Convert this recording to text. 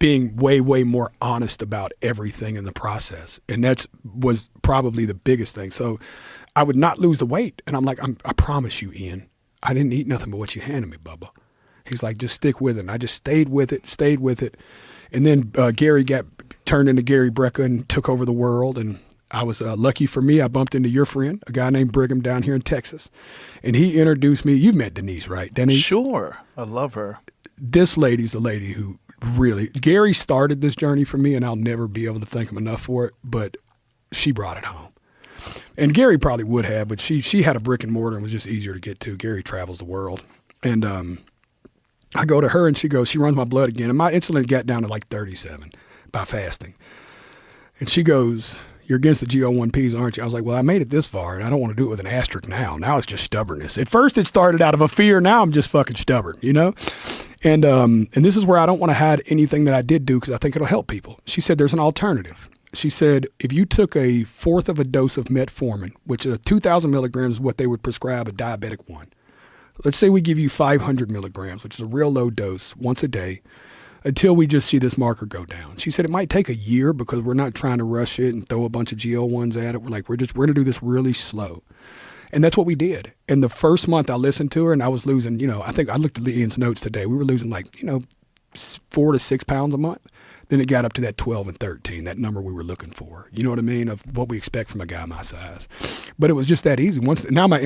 being way, way more honest about everything in the process. And was probably the biggest thing. So I would not lose the weight. And I'm like, I promise you, Ian, I didn't eat nothing but what you handed me, Bubba. He's like, just stick with it. And I just stayed with it. And then Gary turned into Gary Brecka and took over the world. And I was lucky for me, I bumped into your friend, a guy named Brigham down here in Texas. And he introduced me. You've met Denise, right, Denise? Sure. I love her. This lady's the lady who really, Gary started this journey for me, and I'll never be able to thank him enough for it, but she brought it home. And Gary probably would have, but she had a brick and mortar and was just easier to get to. Gary travels the world. And I go to her, and she runs my blood again, and my insulin got down to like 37 by fasting. And she goes, you're against the GO1Ps, aren't you? I was like, well, I made it this far, and I don't want to do it with an asterisk now. Now it's just stubbornness. At first it started out of a fear. Now I'm just fucking stubborn, you know? And this is where I don't want to hide anything that I did do because I think it'll help people. She said there's an alternative. She said if you took a fourth of a dose of metformin, which is 2,000 milligrams is what they would prescribe a diabetic one. Let's say we give you 500 milligrams, which is a real low dose, once a day, until we just see this marker go down. She said it might take a year because we're not trying to rush it and throw a bunch of GL1s at it. We're like, we're going to do this really slow. And that's what we did. And the first month I listened to her and I was losing, I think I looked at Ian's notes today. We were losing 4 to 6 pounds a month. Then it got up to that 12 and 13, that number we were looking for. You know what I mean? Of what we expect from a guy my size. But it was just that easy. Now my